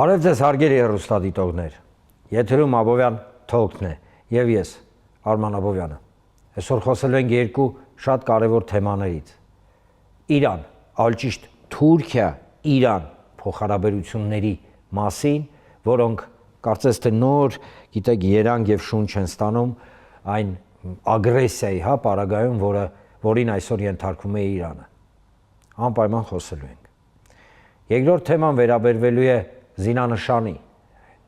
Բարև ձեզ հարգելի հեռուստադիտողներ, եթերում Աբովյան Talk-ն է և ես, Արման Աբովյանը։ Այսօր խոսելու ենք երկու շատ կարևոր թեմաներից։ Իրան, ավելի ճիշտ Թուրքիա-Իրան փոխհարաբերությունների մասին, որոնք կարծես թե նոր, գիտեք, երանգ և շունչ են ստանում այն ագրեսիայի պարագայում, որին այսօր ենթարկվում է Իրանը։ Անպայման խոսելու ենք։ Երկրորդ թեման վերաբերվելու է զինանշանի,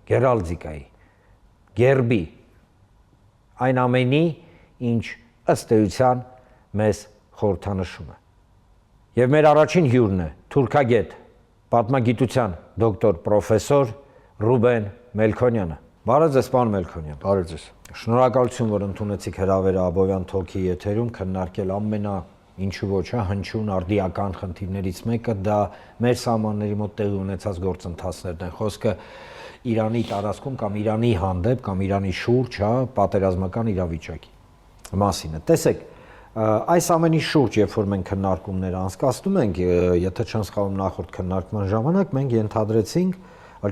գերալդիկայի, գերբի, այն ամենի, ինչ ըստ էության մեզ խորհրդանշում է։ Եվ մեր առաջին հյուրն է թուրքագետ, պատմագիտության դոկտոր պրոֆեսոր Ռուբեն Մելքոնյանը։ Բարև ձեզ, պարոն Մելքոնյան։ Բարև ձեզ։ Շնորհակալություն, որ ընդունեցիք հրավերը Աբովյան Talk-ի եթերում քննարկել ինչու ոչ, հնչյուն արդիական խնդիրներից մեկը դա մեր սահմանների մոտ տեղի ունեցած գործընթացներն են։ Խոսքը Իրանի տարածքում կամ Իրանի հանդեպ կամ Իրանի շուրջ, պատերազմական իրավիճակի մասին է։ Տեսեք, այս ամենի շուրջ, երբ որ մենք քննարկումներ անցկացնում ենք, եթե չեմ սխալվում նախորդ քննարկման ժամանակ մենք ենթադրեցինք,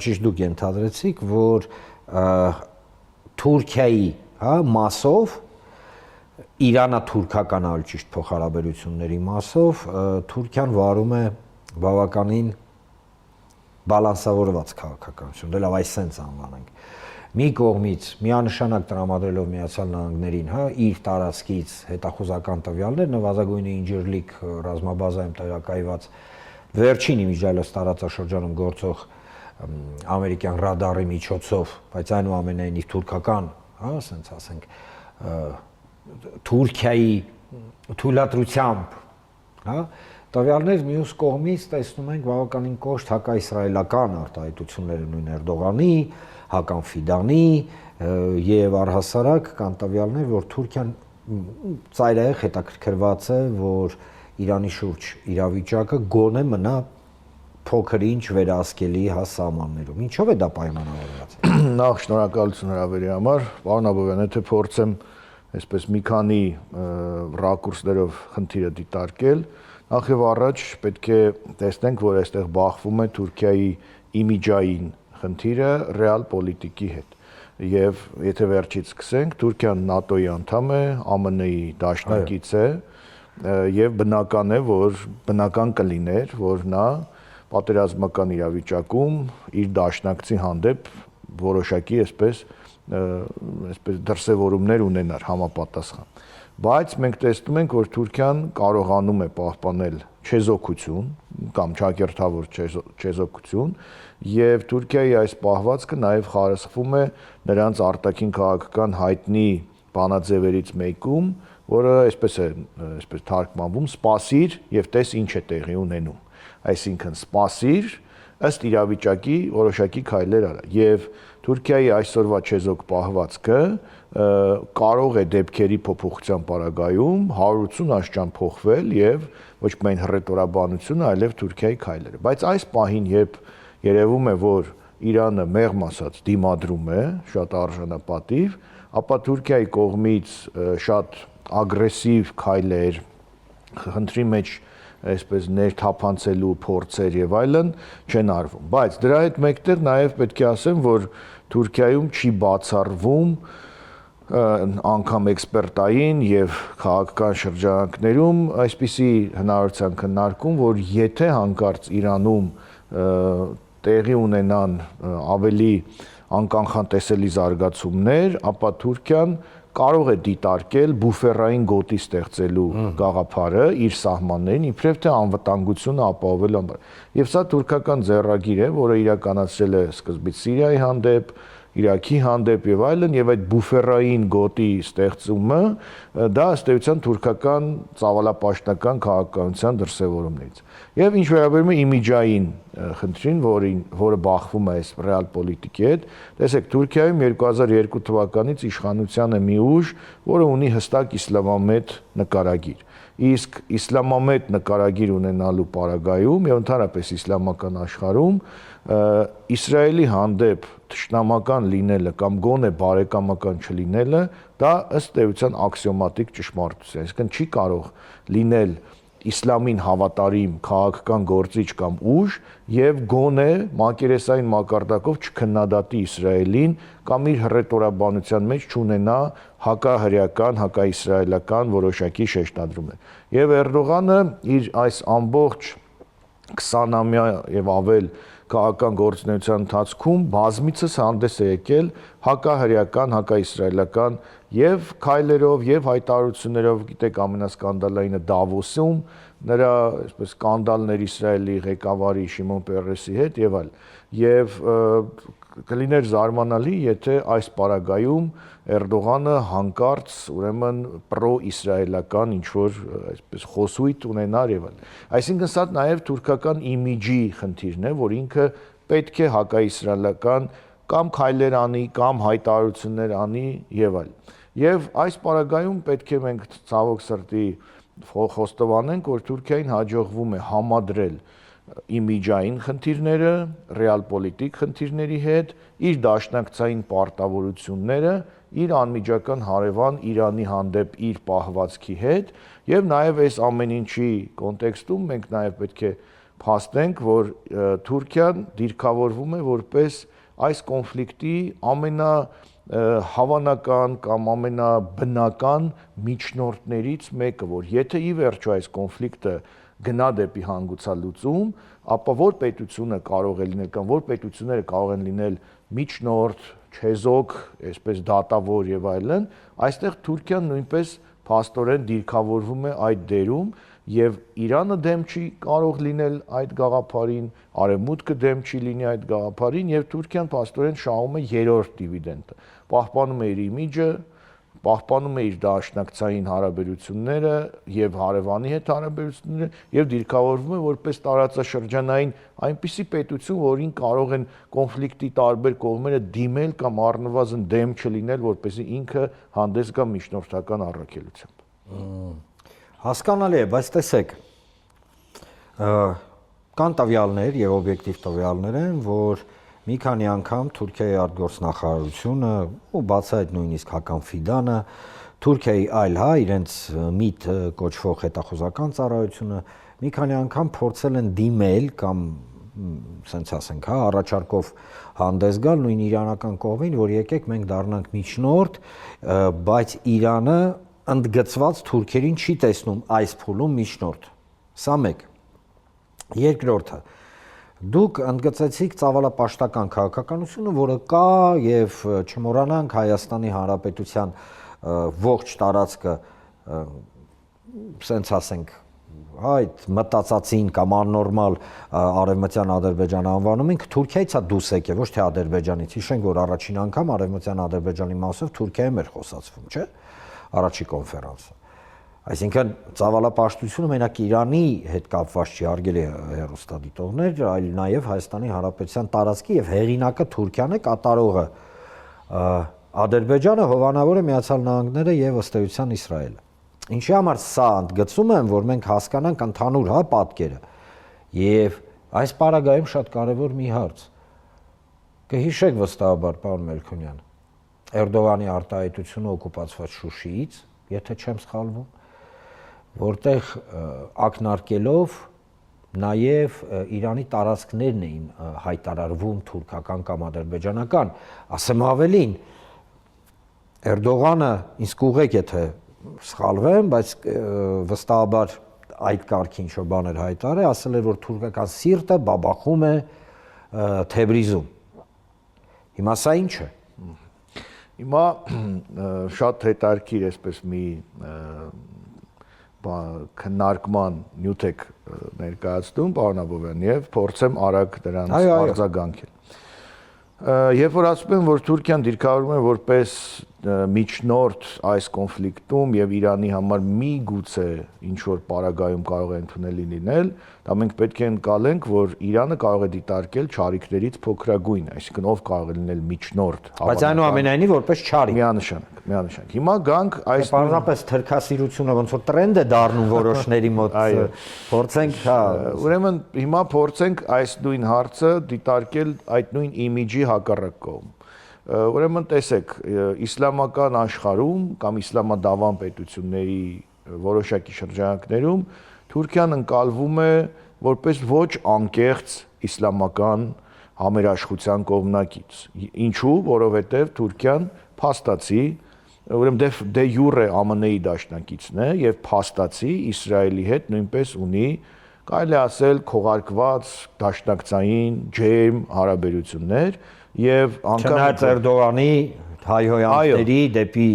ճիշտ դուք ենթադրեցիք, որ Թուրքիայի, մասով Իրանը-թուրքական ավելի ճիշտ փոխհարաբերությունների մասով Թուրքիան վարում է բավականին բալանսավորված քաղաքականություն, լավ այսպես անվանենք։ Մի կողմից միանշանակ տրամադրելով Միացյալ Նահանգներին, իր տարածքից հետախուզական տվյալներ, նվազագույնը Ինջիրլիկ ռազմաբազայում տեղակայված վերջին իմիջիայլոց տարածաշրջանում գործող ամերիկյան ռադարի միջոցով, բայց այնուամենայնիվ թուրքական, ասենք ասենք, Թուրքիայի թույլատրությամբ, տվյալներ մյուս կողմից տեսնում ենք բավականին կոշտ հակաիսրայելական արտահայտությունները նույն Էրդողանի, Հական Ֆիդանի եւ առհասարակ կան տվյալներ, որ Թուրքիան ծայրահեղ հետաքրքրված է, որ Իրանի շուրջ իրավիճակը գոնե մնա փոքր-ինչ վերահսկելի սահմաններում։ Ինչով է դա պայմանավորված։ Նախ շնորհակալություն հրավերի համար, պարոն Աբովյան, եթե փորձեմ այսպես մի քանի ռակուրսներով խնդիրը դիտարկել, նախ եւ առաջ պետք է տեսնենք, որ այստեղ բախվում է Թուրքիայի իմիջային խնդիրը ռեալ պոլիտիկի հետ։ Եվ եթե վերջից սկսենք, Թուրքիան ՆԱՏՕ-ի անդամ է, ԱՄՆ-ի դաշնակից է, եւ բնական կլիներ, որ նա պատերազմական իրավիճակում իր դաշնակցի հանդեպ որոշակի այսպես դրսևորումներ ունենար համապատասխան։ Բայց մենք տեսնում ենք, որ Թուրքիան կարողանում է պահպանել չեզոքություն կամ ճակերտավոր չեզոքություն, եւ Թուրքիայի այս պահվածքը նաեւ խարսխվում է նրանց արտաքին քաղաքական հայտնի բանաձևերից մեկում, որը այսպես թարգմանվում՝ սպասիր եւ տես ինչ է տեղի ունենում։ Այսինքն սպասիր, ըստ իրավիճակի որոշակի քայլեր արա եւ Թուրքիայի այսօրվա չեզոք պահվածքը կարող է դեպքերի փոփոխության պարագայում 180 աշճան փոխվել եւ ոչ միայն հռետորաբանությունը, այլև Թուրքիայի քայլերը։ Բայց այս պահին, երբ երևում է, որ Իրանը մեղմ ասած դիմադրում է, շատ արժանապատիվ, ապա Թուրքիայի կողմից շատ ագրեսիվ քայլեր, խնդրի մեջ այսպես ներթափանցելու փորձեր եւ այլն չեն արվում։ Բայց դրա հետ մեկտեղ նաեւ պետք է ասեմ, որ Թուրքիայում չի բացառվում անգամ էքսպերտային եւ քաղաքական շրջանակներում այսպիսի հնարավորության քննարկում, որ եթե հանկարծ Իրանում տեղի ունենան ավելի անկանխատեսելի զարգացումներ, ապա Թուրքիան կարող է դիտարկել բուֆերային գոտի ստեղծելու գաղափարը իր սահմաններին, իբրև թե անվտանգությունը ապահովելու համար։ Եվ սա թուրքական ձեռագիր է, որը իրականացրել է սկզբից Սիրիայի հանդեպ, Իրաքի հանդեպ եւ այլն, եւ այդ բուֆերային գոտի ստեղծումը դա ըստ էության թուրքական ծավալապաշտական քաղաքականության դրսևորումներից։ Եվ ինչ վերաբերում է իմիջային խնդրին, որը բախվում է այս ռեալ պոլիտիկի հետ, տեսեք, Թուրքիայում 2002 թվականից իշխանության է մի ուժ, որը ունի հստակ իսլամամետ նկարագիր։ Իսկ իսլամամետ նկարագիր ունենալու պարագայում եւ ընդհանրապես իսլամական աշխարհում Իսրայելի հանդեպ թշնամական լինելը կամ գոնե բարեկամական չլինելը դա ըստ էության աքսիոմատիկ ճշմարտություն է, այսինքն չի կարող լինել իսլամին հավատարիմ քաղաքական գործիչ կամ ուժ եւ գոնե մակերեսային մակարդակով չքննադատի Իսրայելին կամ իր հռետորաբանության մեջ չունենա հակահրեական, հակաիսրայելական որոշակի շեշտադրումներ։ Եվ Էրդողանը իր այս ամբողջ 20-ամյա եւ ավել քաղաքական գործունեության ընթացքում բազմիցս հանդես է եկել հակահրեական, հակաիսրայելական եւ քայլերով եւ հայտարարություններով, գիտեք, ամենասկանդալայինը Դավոսում նրա այսպես սկանդալներ Իսրայելի ղեկավարի Շիմոն Պերեսի հետ եւ այլ։ Եվ կլիներ զարմանալի, եթե այս պարագայում Էրդողանը հանկարծ ուրեմն պրո-իսրայելական ինչ-որ այսպես խոսույթ ունենար եւ այլ։ Այսինքն սա նաեւ թուրքական իմիջի խնդիրն է, որ ինքը պետք է հակաիսրայելական կամ քայլեր անի, կամ հայտարարություններ անի եւ այլ։ Եվ այս պարագայում պետք է մենք ցավոք սրտի խոստովանենք, որ Թուրքիային հաջողվում է համադրել իմիջային խնդիրները, ռեալպոլիտիկ խնդիրների հետ, իր դաշնակցային պարտավորությունները, իր անմիջական հարևան Իրանի հանդեպ իր պահվածքի հետ, եւ նաեւ այս ամեն ինչի կոնտեքստում մենք նաեւ պետք է փաստենք, որ Թուրքիան դիրքավորվում է որպես այս կոնֆլիկտի ամենահավանական կամ ամենաբնական միջնորդներից մեկը, որ եթե ի վերջո այս կոնֆլիկտը գնա դեպի հանգուցալուծում, ապա որ պետությունը կարող է լինել կամ որ պետությունները կարող են լինել միջնորդ, չեզոք, այսպես դատավոր եւ այլն, այստեղ Թուրքիան նույնպես փաստորեն դիրքավորվում է այդ դերում եւ Իրանը դեմ չի կարող լինել այդ գաղափարին, Արևմուտքը դեմ չի լինի այդ գաղափարին եւ Թուրքիան փաստորեն շահում է երրորդ դիվիդենդը, պահպանում է իր իմիջը, պահպանում է իր դաշնակցային հարաբերությունները եւ հարևանի հետ հարաբերությունները եւ դիրքավորվում է որպես տարածաշրջանային այնպիսի պետություն, որին կարող են կոնֆլիկտի տարբեր կողմերը դիմել կամ առնվազն դեմ չլինել, որպեսզի ինքը հանդես գա միջնորդական առաքելությամբ։ Հասկանալի է, բայց տեսեք, կան տվյալներ եւ օբյեկտիվ տվյալներ են, որ մի քանի անգամ Թուրքիայի արտգործնախարարությունը ու բացի այդ նույնիսկ Հական Ֆիդանը, Թուրքիայի այլ իրենց MIT կոչվող հետախուզական ծառայությունը մի քանի անգամ փորձել են դիմել կամ սենց ասենք, առաջարկով հանդես գալ նույն իրանական կողմին, որ եկեք մենք դառնանք միջնորդ, բայց Իրանը ընդգծված թուրքերին չի տեսնում այս փուլում միջնորդ։ Սա մեկ։ Երկրորդը, դուք ընդգծեցիք ծավալապաշտական քաղաքականությունը, որը կա եւ չմոռանանք Հայաստանի Հանրապետության ողջ տարածքը, սենց ասենք, այդ մտածածին կամ աննորմալ արևմտյան Ադրբեջանը անվանում ենք, Թուրքիայից է դուրս եկել, ոչ թե Ադրբեջանից։ Հիշենք, որ առաջին անգամ արևմտյան Ադրբեջանի մասով Թուրքիայում էր խոսացվում, չէ՞։ Առաջի կոնֆերանսը։ Այսինքն ծավալապաշտությունը մենակ Իրանի հետ կապված չի, արգելի հեռուստադիտողներ, այլ նաև Հայաստանի Հանրապետության տարածքի եւ հեղինակը Թուրքիան է, կատարողը Ադրբեջանը, հովանավորը Միացյալ Նահանգները եւ ըստ էության Իսրայելը։ Ինչի համար սա ընդգծում եմ, որ մենք հասկանանք ընդհանուր պատկերը։ Եվ այս պարագայում շատ կարևոր մի հարց։ Կհիշեք վստահաբար, պարոն Մելքոնյան, Էրդողանի արտահայտությունը օկուպացված Շուշիից, եթե չեմ սխալվում, որտեղ ակնարկելով նաև Իրանի տարածքներն էին հայտարարվում թուրքական կամ ադրբեջանական, ասեմ ավելին, Էրդողանը, ինձ կուղեք, եթե սխալվեմ, բայց վստահաբար այդ կարգի ինչ-որ բաներ հայտարարել, ասել էր, որ թուրքական սիրտը բաբախում է Թեբրիզում։ Հիմա սա ինչ է։ Հիմա շատ հետաքրքիր այսպես մի քննարկման նյութ եք ներկայացնում, պարոն Աբովյան, եւ փորձեմ արագ դրանց արձագանքել։ Երբ որ ասում եմ, որ Թուրքիան դիրքավորվում է որպես միջնորդ այս կոնֆլիկտում եւ Իրանի համար միգուցե ինչ որ պարագայում կարող է ընդունելի լինել, դա մենք պետք է ընկալենք, որ Իրանը կարող է դիտարկել չարիքներից փոքրագույն, այսինքն ով կարող է լինել միջնորդ։ Բայց այնուամենայնիվ որպես չարիք։ Միանշանակ։ Հիմա գանք այս պարզապես թրքասիրությունը ոնց որ տրենդ է դառնում որոշների մոտ։ Փորձենք, ուրեմն հիմա փորձենք այս նույն հարցը դիտարկել այդ նույն իմիջի հակառակ կողմ։ Ուրեմն տեսեք, իսլամական աշխարհում կամ իսլամադավան պետությունների որոշակի շրջանակներում Թուրքիան ընկալվում է որպես ոչ անկեղծ իսլամական համերաշխության կողմնակից։ Ինչու, որովհետև Թուրքիան փաստացի, ուրեմն դե յուրե ԱՄՆ-ի դաշնակիցն է եւ փաստացի Իսրայելի հետ նույնպես ունի, կարելի ասել, քողարկված դաշնակցային ջերմ հարաբերություններ եւ անգամ չնայած Էրդողանի հայհոյանքների դեպի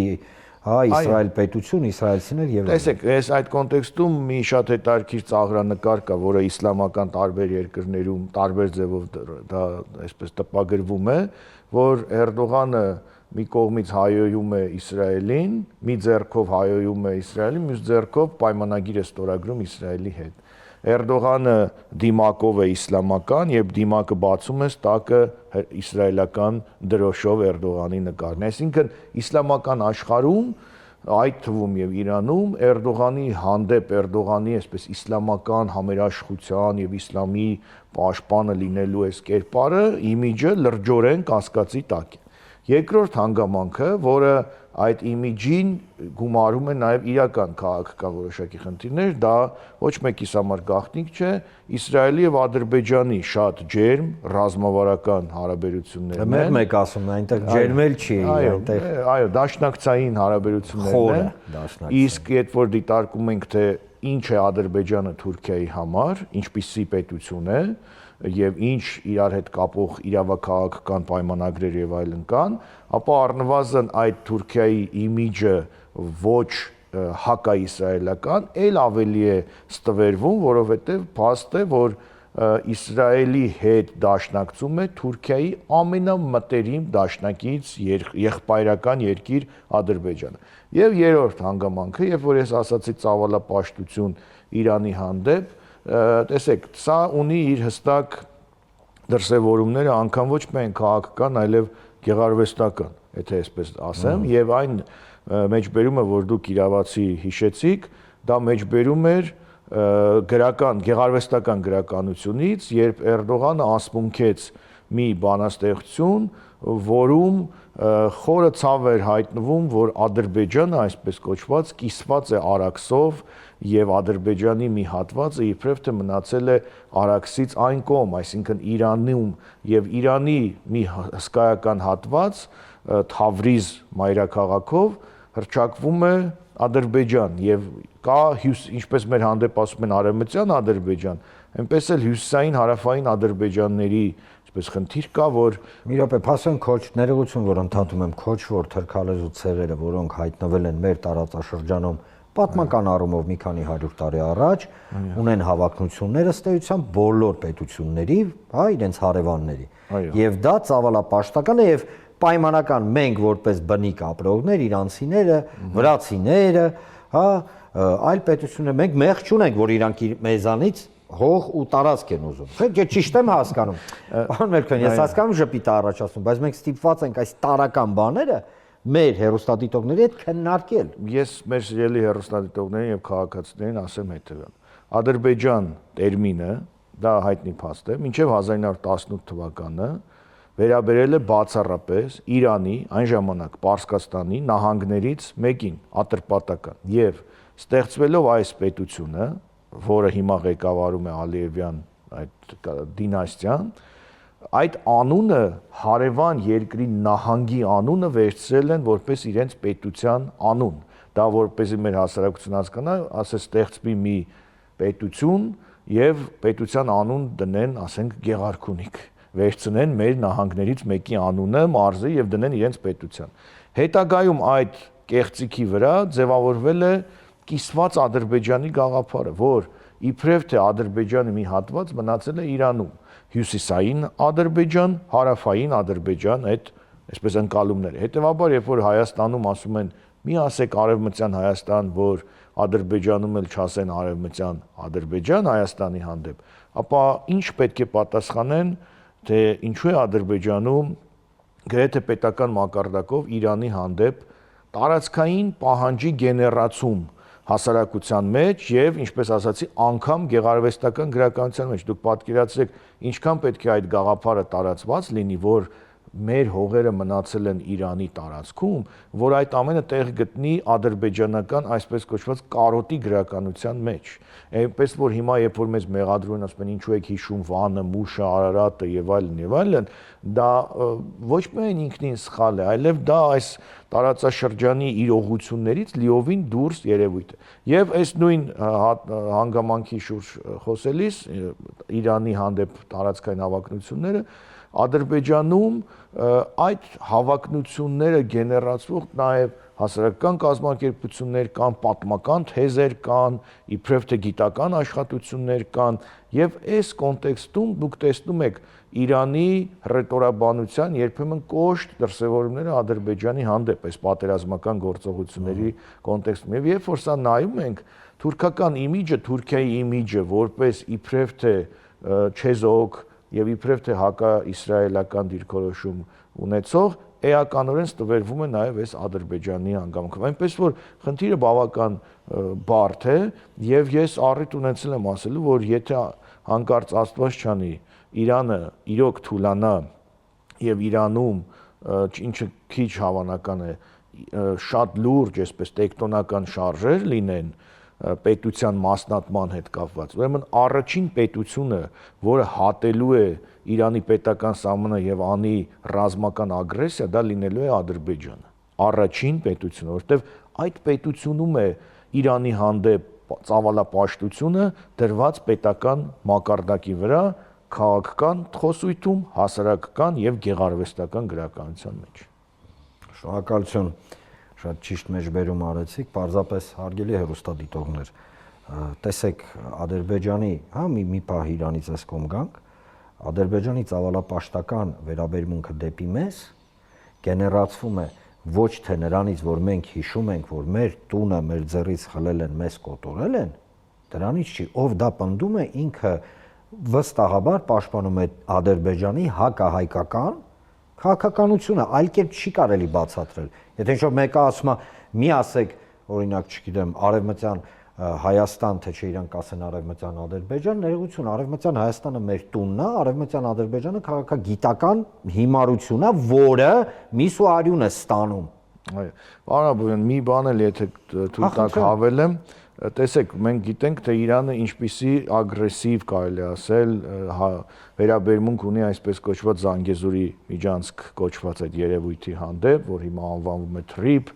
Իսրայել պետություն, իսրայելցիներ եւ տեսեք, ես այդ կոնտեքստում մի շատ հետաքրքիր ծաղրանկար կա, որը իսլամական տարբեր երկրներում տարբեր ձևով դա այսպես տպագրվում է, որ Էրդողանը մի կողմից հայոյում է Իսրայելին, մի ձեռքով հայոյում է Իսրայելին, մյուս ձեռքով պայմանագիր է ստորագրում Իսրայելի հետ։ Էրդողանը դիմակով է իսլամական եւ դիմակը բացում է ստակը իսրայելական դրոշով Էրդողանի նկարն։ Այսինքն իսլամական աշխարհում, այդ թվում եւ Իրանում Էրդողանի հանդեպ Էրդողանի այսպես իսլամական համերաշխության եւ իսլամի պաշտպանը լինելու այս կերպարը իմիջը լրջորեն կասկածի տակ է։ Երկրորդ հանգամանքը, որը այդ իմիջին գումարում է նաև իրական քաղաքական որոշակի խնդիրներ, դա ոչ մեկիս համար գաղտնիք չէ, Իսրայելի եւ Ադրբեջանի շատ ջերմ ռազմավարական հարաբերություններն են։ Մեր մեկ ասում է, այնտեղ ջերմել չի, այնտեղ այո, դաշնակցային հարաբերություններն են։ Իսկ երբ որ դիտարկում ենք, թե ինչ է Ադրբեջանը Թուրքիայի համար, ինչպիսի պետություն է, եւ ինչ իրար հետ կապող իրավաքաղաքական պայմանագրեր եւ այլն կան, ապա առնվազն այդ Թուրքիայի իմիջը ոչ հակաիսրայելական, ել ավելի է ստվերվում, որովհետեւ փաստ է, որ Իսրայելի հետ դաշնակցում է Թուրքիայի ամենամտերիմ դաշնակից եղբայրական երկիր Ադրբեջանը։ Եվ երրորդ հանգամանքը, երբ որ ես ասացի ծավալապաշտություն Իրանի հանդեպ, տեսեք, սա ունի իր հստակ դրսևորումները անգամ ոչ միայն քաղաքական, այլև գեղարվեստական, եթե այսպես ասեմ, եւ այն մեջբերումը, որ դուք իրավացի հիշեցիք, դա մեջբերում էր գեղարվեստական գրականությունից, երբ Էրդողանը ասմունքեց մի բանաստեղծություն, որում խորը ցավ էր հայտնվում, որ Ադրբեջանը, այսպես կոչված, կիսված է Արաքսով եւ Ադրբեջանի մի հատվածը իբրև թե մնացել է Արաքսից այն կողմ, այսինքն Իրանում եւ Իրանի մի հսկայական հատված Թավրիզ մայրաքաղաքով հռչակվում է Ադրբեջան եւ կա ինչպես մեր հանդեպ ասում են արևմտյան Ադրբեջան, այնպես էլ հյուսիսային հարավային Ադրբեջանների այսպես խնդիր կա, որ մի րոպե, փասեն ներողություն, որ ընդհատում եմ, քոչվոր թրքալեզու ցեղերը, որոնք հայտնվել են մեր տարածաշրջանում պատմական առումով մի քանի 100 տարի առաջ, ունեն հավակնությունները ըստ էության բոլոր պետությունների, իրենց հարևանների։ Եվ դա ծավալապաշտական է եւ պայմանական մենք որպես բնիկ ապրողներ, իրանցիները, վրացիները, այլ պետություններ, մենք մեղք չունենք, որ իրանք մեզանից հող ու տարածք են ուզում։ Չէ, ճիշտ եմ հասկանում։ Պարոն Մելքոյան, ես հասկանում ժպիտը առաջացնում, բայց մենք ստիպված ենք այս տարական բաները մեր հերոստատիտողների հետ քննարկել։ Ես մեր սիրելի հերոստատիտողներին եւ քաղաքացիներին ասեմ հետեւյալ։ Ադրբեջան տերմինը, դա հայտնի փաստ է, մինչեւ 1918 թվականը վերաբերել է բացառապես Իրանի, այն ժամանակ Պարսկաստանի նահանգներից մեկին, Ատրպատական, եւ ստեղծվելով այս պետությունը, որը հիմա ղեկավարում է Ալիևյան այդ դինաստիան, այդ անունը հարևան երկրի նահանգի անունը վերցրել են որպես իրենց պետության անուն։ Դա որպեսզի մեր հասարակությունը հասկանա, ասես ստեղծվի մի պետություն եւ պետության անուն դնեն, ասենք Գեղարքունիք, վերցնեն մեր նահանգներից մեկի անունը, մարզի եւ դնեն իրենց պետության։ Հետագայում այդ կեղծիքի վրա ձևավորվել է կիսված Ադրբեջանի գաղափարը, որ իբրև թե Ադրբեջանի մի հատված մնացել է Իրանում, հյուսիսային Ադրբեջան, հարավային Ադրբեջան այդ այսպես ընկալումները։ Հետևաբար, երբ որ Հայաստանում ասում են մի ասեք արևմտյան Հայաստան, որ Ադրբեջանում էլ չասեն արևմտյան Ադրբեջան Հայաստանի հանդեպ, ապա ինչ պետք է պատասխանեն, թե ինչու է Ադրբեջանում գրեթե պետական մակարդակով Իրանի հանդեպ տարածքային պահանջի գեներացում հասարակության մեջ եւ ինչպես ասացի, անգամ գեղարվեստական գրականության մեջ։ Դուք պատկերացրեք, ինչքան պետք է այդ գաղափարը տարածված լինի, որ մեր հողերը մնացել են Իրանի տարածքում, որ այդ ամենը տեղ գտնի ադրբեջանական, այսպես կոչված կարոտի գրականության մեջ։ Այնպես որ հիմա երբ որ մեզ մեղադրում են, ասում են ինչու եք հիշում Վանը, Մուշը, Արարատը եւ այլն, դա ոչ միայն ինքնին սխալ է, այլև դա այս տարածաշրջանի իրողություններից լիովին դուրս երևույթ է։ Եվ այս նույն հանգամանքի շուրջ խոսելիս Իրանի հանդեպ տարածքային հավակնությունները Ադրբեջանում այդ հավակնությունները գեներացվող նաև հասարակական կազմակերպություններ կան, պատմական թեզեր կան, իբրև թե գիտական աշխատություններ կան, եւ այս կոնտեքստում դուք տեսնում եք Իրանի ռետորաբանության երբեմն կոշտ դրսևորումները Ադրբեջանի հանդեպ այս պատերազմական գործողությունների կոնտեքստում։ Եվ երբ որ սա նայում ենք, թուրքական իմիջը, Թուրքիայի իմիջը որպես իբրև թե չեզոք եւ իբրև թե հակաիսրայելական դիրքորոշում ունեցող էականորեն ստվերվում է նաեւ այս Ադրբեջանի հանգամանքով։ Այնպես որ խնդիրը բավական բարդ է եւ ես առիթ ունեցել եմ ասելու, որ եթե հանկարծ Աստված չանի Իրանը իրոք թուլանա եւ Իրանում ինչը քիչ հավանական է շատ լուրջ, այսպես տեկտոնական շարժեր լինեն պետության մասնատման հետ կապված, ուրեմն առաջին պետությունը, որը հատելու է Իրանի պետական սահմանը եւ անի ռազմական ագրեսիա, դա լինելու է Ադրբեջանը։ Առաջին պետությունը, որովհետեւ այդ պետությունում է Իրանի հանդեպ ծավալապաշտությունը դրված պետական մակարդակի վրա, քաղաքական խոսույթում, հասարակական եւ գեղարվեստական գրականության մեջ։ Շնորհակալություն, շատ ճիշտ մեջբերում արեցիք, պարզապես հարգելի հեռուստադիտողներ, տեսեք Ադրբեջանի, մի պահ Իրանից այս կողմ գանք, Ադրբեջանի ծավալապաշտական վերաբերմունքը դեպի մեզ գեներացվում է ոչ թե նրանից, որ մենք հիշում ենք, որ մեր տունը մեր ձեռից խլել են, մեզ կոտորել են, դրանից չի, ով դա պնդում է, ինքը վստահաբար պաշտպանում է Ադրբեջանի հակահայկական քաղաքականությունը, այլ կերպ չի կարելի բացատրել։ Եթե ինչ-որ մեկը ասում է, մի ասեք, օրինակ, չգիտեմ, արևմտյան Հայաստան, թե չէ իրանք ասեն արևմտյան Ադրբեջան, ներողություն, արևմտյան Հայաստանը մեր տունն է, արևմտյան Ադրբեջանը քաղաքագիտական հիմարություն է, որը միս ու արյուն է ստանում։ Այո, պարոն Աբովյան, մի բան էլ եթե թույլ տաք հավելեմ, տեսեք, մենք գիտենք, թե Իրանը ինչպիսի ագրեսիվ կարելի ասել վերաբերմունք ունի այսպես կոչված Զանգեզուրի միջանցք կոչված այդ երևույթի հանդեպ, որ հիմա անվանվում է թրիփ,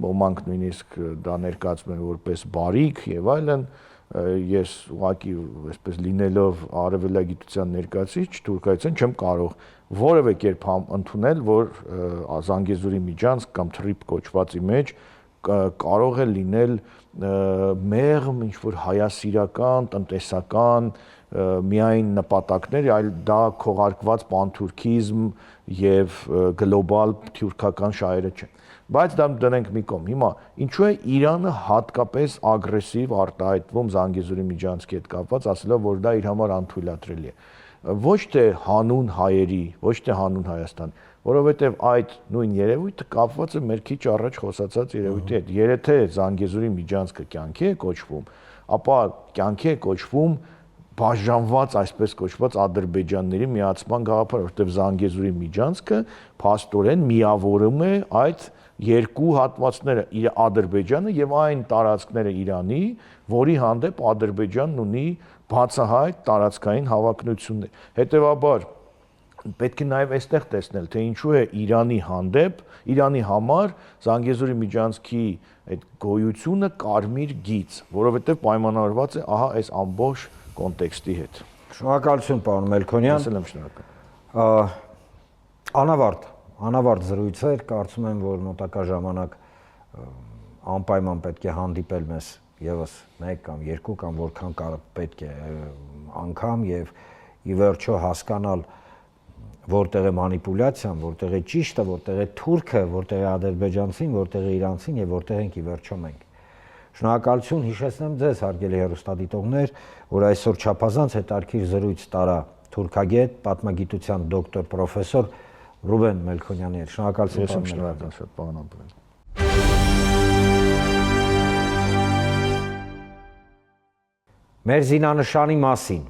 ոմանք նույնիսկ դա ներկայացնում են որպես բարիք եւ այլն, ես ուղղակի այսպես լինելով արևելագիտության ներկայացուցիչ թուրքայցեն չեմ կարող որևէ կերպ ընդունել, որ Զանգեզուրի միջանցք կամ թրիփ կոչվածի մեջ կարող է լինել մեղմ ինչ-որ հայասիրական, տնտեսական միայն նպատակներ, այլ դա քողարկված պանթուրքիզմ եւ գլոբալ թուրքական շահերը չեն։ Բայց դա դնենք մի կողմ։ Հիմա ինչու է Իրանը հատկապես ագրեսիվ արտահայտվում Զանգեզուրի միջանցքի հետ կապված, ասելով, որ դա իր համար անթույլատրելի է։ Ոչ թե հանուն հայերի, ոչ թե հանուն Հայաստան, որովհետև այդ նույն երևույթը կապված է մեր քիչ առաջ խոսացած երևույթի հետ։ Եթե Զանգեզուրի միջանցքը կյանքի է կոչվում, ապա կյանքի է կոչվում բաժանված այսպես կոչված ադրբեջանների միացման գաղափար, որովհետև Զանգեզուրի միջանցքը փաստորեն միավորում է այդ երկու հատվածները՝ Ադրբեջանը եւ այն տարածքները Իրանի, որի հանդեպ Ադրբեջանն ունի բացահայտ տարածքային հավակնություններ։ Հետևաբար պետք է նաև այստեղ տեսնել, թե ինչու է Իրանի հանդեպ, Իրանի համար Զանգեզուրի միջանցքի այդ գոյությունը կարմիր գիծ, որովհետև պայմանավորված է ահա այս ամբողջ կոնտեքստի հետ։ Շնորհակալություն, պարոն Մելքոնյան։ Ես եմ շնորհակալ։ Անավարտ զրույցեր, կարծում եմ, որ մոտակա ժամանակ անպայման պետք է հանդիպել մեզ եւս 1 կամ 2 կամ որքան պետք է անգամ եւ ի վերջո հասկանալ որտեղ է մանիպուլյացիան, որտեղ է ճիշտը, որտեղ է թուրքը, որտեղ է ադրբեջանցին, որտեղ է իրանցին եւ որտեղ ենք ի վերջո մենք։ Շնորհակալություն, հիշեցնեմ ձեզ, հարգելի հեռուստադիտողներ, որ այսօր չափազանց հետաքրքիր զրույց տարա թուրքագետ, պատմագիտության դոկտոր պրոֆեսոր Ռուբեն Մելքոնյանի հետ։ Շնորհակալություն։ Ես եմ շնորհակալ շատ, պարոն Աբովյան։ Մեր զինանշանի մասին,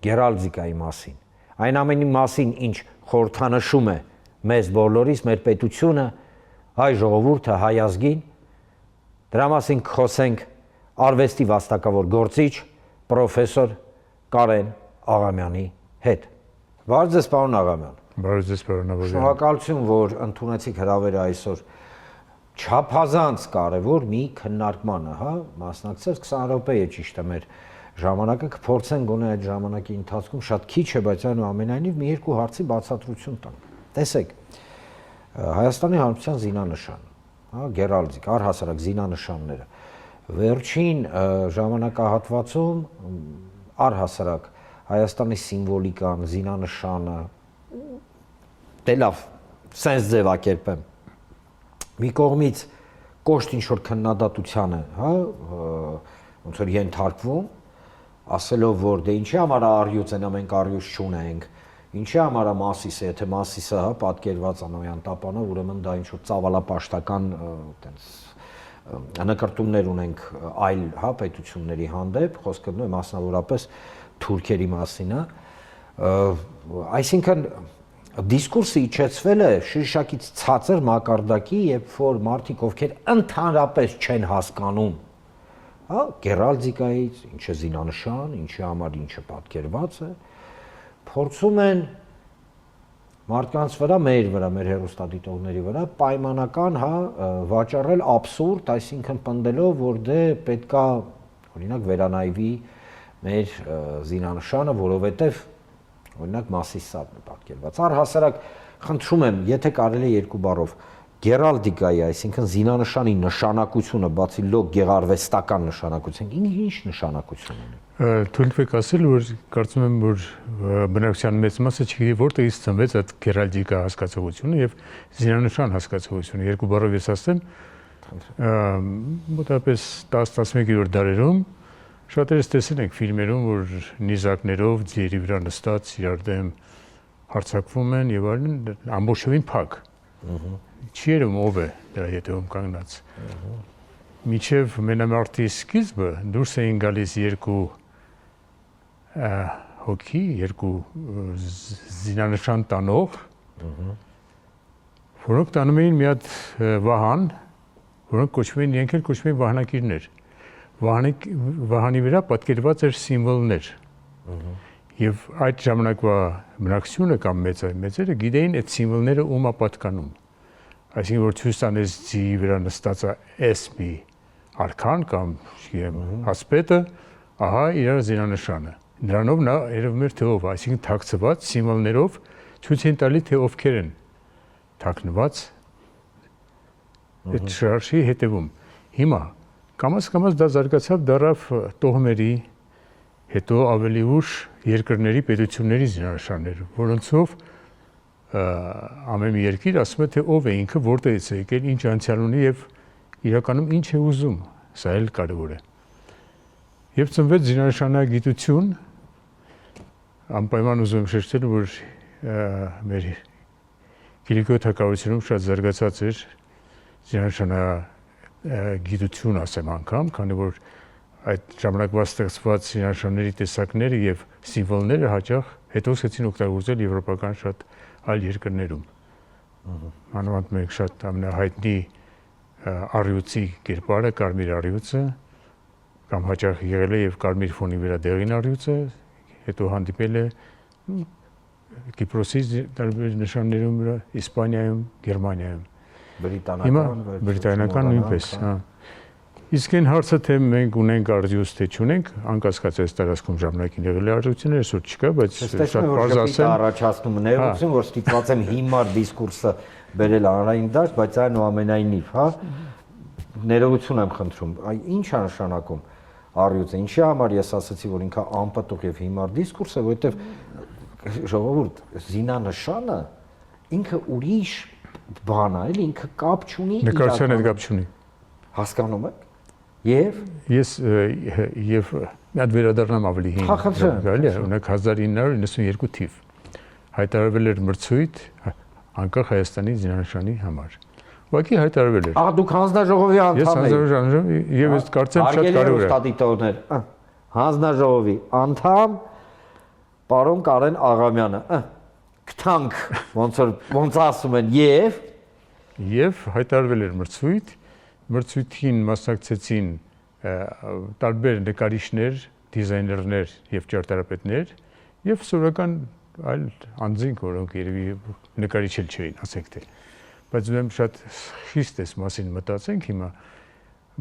գերալդիկայի մասին, այն ամենի մասին, ինչ խորհրդանշում է մեզ բոլորիս, մեր պետությունը, հայ ժողովուրդը, հայ ազգին։ Դրա մասին խոսենք արվեստի վաստակավոր գործիչ պրոֆեսոր Կարեն Աղամյանի հետ։ Բարև ձեզ, պարոն Աղամյան։ Բարև ձեզ, պարոն Աղամյան։ Շնորհակալություն, որ ընդունեցիք հրավերը այսօր չափազանց կարևոր մի քննարկմանը, հա, մասնակցել 20 րոպե է ճիշտ է մեր ժամանակը, կփորձենք գոնե այդ ժամանակի ընթացքում շատ քիչ է, բայց այնուամենայնիվ մի երկու հարցի բացատրություն տանք։ Տեսեք, Հայաստանի Հանրապետության զինանշան, հա, գերալդիկ, առհասարակ զինանշանները վերջին ժամանակահատվածում առհասարակ Հայաստանի սիմվոլիկան, զինանշանը, դե լավ, սենց ձևակերպեմ։ Մի կողմից կոշտ ինչ-որ քննադատությանը, հա, ոնց որ ենթարկվում, ասելով, որ դե ինչի համար առյուծ են, մենք առյուծ չունենք, ինչի համար Մասիս է, եթե Մասիսը, հա, պատկերված է Նոյան տապանով, ուրեմն դա ինչ-որ ծավալապաշտական այտենց նկարտումներ ունենք այլ, հա, պետությունների հանդեպ, խոսքը գնում է մասնավորապես թուրքերի մասին, հա, այսինքն դիսկուրսը իջեցվել է շիշակից ցածր մակարդակի, երբ որ մարդիկ, ովքեր ընդհանրապես չեն հասկանում, հա, գերալդիկայից, ինչ է զինանշան, ինչի համար ինչը պատկերված է, փորձում են մարդկանց վրա, մեր հեռուստադիտողների վրա պայմանական, հա, վաճառել աբսուրդ, այսինքն պնդելով, որ դե պետքա օրինակ վերանայվի մեր զինանշանը, որովհետև օրինակ Մասիսատն է պատկերված։ Առհասարակ խնդրում եմ, եթե կարելի է երկու բառով գերալդիկայի, այսինքն զինանշանի նշանակությունը, բացի լոկ գեղարվեստական նշանակություն, ինչ նշանակություն ունի։ Թույլ եք ասել, որ կարծում եմ, որ բնակչության մեծ մասը չգիտի որտեղից ծնվեց այդ գերալդիկա հասկացողությունը եւ զինանշան հասկացողությունը։ Երկու բառով ես ասեմ, մոտավորապես 10-11-րդ դարերում շատերս տեսել ենք ֆիլմերում, որ նիզակներով ձիերի վրա նստած իրար դեմ հարձակվում են եւ այլն, ամբողջովին փակ։ Չի երևում ով է դրա հետևում կանգնած։ Միջև մենամարտի սկիզբը դուրս էին գալիս երկու հոգի, երկու զինանշան տանող, որոնք տանում էին մի հատ վահան, որոնք կոչվում էին, իրենք էլ կոչվում էին վահանակիրներ։ Վահանի վրա պատկերված էր սիմվոլներ։ Եվ այդ ժամանակվա բնակչությունը կամ մեծերը գիտեին այդ սիմվոլները ում է պատկանում։ Այսինքն որ ցույց տանես ձիի վրա նստած է SP արքան կամ ասպետը, ահա իր զինանշանը։ Նրանով նա երևում էր թե ով, այսինքն թաքցված սիմվոլներով ցույց են տալի թե ովքեր են թաքնված այդ շարժի հետևում։ Հիմա կամաց դա զարգացավ դարավ տոհմերի, հետո ավելի ուշ երկրների պետությունների զինանշաններ, որոնցով ամեն մի երկիր ասում է թե ով է ինքը, որտեղից է եկել, ինչ անցյալ ունի եւ իրականում ինչ է ուզում, սա էլ կարևոր է։ Եվ ծնվեց զինանշանագիտություն, անպայման ուզում եմ շեշտել, որ մեր գիտական թակավորությունում շատ զարգացած էր զինանշանագիտություն, ասեմ անգամ, քանի որ այդ ժամանակվա ստեղծված զինանշանների տեսակները եւ սիմվոլները հաճախ հետո սկսեցին օգտագործել եվրոպական շատ այլ երկրներում։ Մանավանդ մենք շատ ամենահայտնի առյուծի կերպարը կարմիր առյուծը կամ հաճախ եղել է եւ կարմիր ֆոնի վրա դեղին առյուծը, հետո հանդիպել է Կիպրոսի տարբեր նշաններում վրա, Իսպանիայում, Գերմանիայում, բրիտանական նույնպես, հա։ Իսկ այն հարցը թե մենք ունենք առյուծ թե չունենք, անկասկած այս տարածքում ժամանակին եղել է առյուծներ, այսօր չկա, բայց շատ բարձ ասեմ, առաջացնում ներողություն, որ ստիպված եմ հիմար դիսկուրսը բերել հանրային դաշտ, բայց այնուամենայնիվ, հա, ներողություն եմ խնդրում, ինչ է նշանակում առյուծը, ինչի համար ես ասացի, որ ինքը անպտուղ եւ հիմար դիսկուրս է, որովհետեւ ժողովուրդ զինանշանը ինքը ուրիշ բան է, էլի ինքը կապ չունի նկարչության հետ կապ չունի։ Հասկանում եք։ Եվ ես եւ մի հատ վերադառնամ ավելի հին։ Գալի է, ունեք 1992 թիվ։ Հայտարարվել էր մրցույթ անկախ Հայաստանի զինանշանի համար։ Ուղղակի հայտարարվել էր։ Ահա դուք հանձնաժողովի անդամ եք։ Ես հանձնաժողովի եւ ես կարծեմ շատ կարևոր է։ Ստատիտորներ, հանձնաժողովի անդամ պարոն Կարեն Աղամյանը, թանկ, ոնց ասում են, եւ հայտարարվել էր մրցույթ, մրցույթին մասնակցեցին տարբեր նկարիչներ, դիզայներներ եւ ճարտարապետներ եւ սովորական այլ անձինք, որոնք երևի նկարիչ չէին, ասենք թե։ Բայց ուրեմն շատ խիստ էս մասին մտածենք հիմա։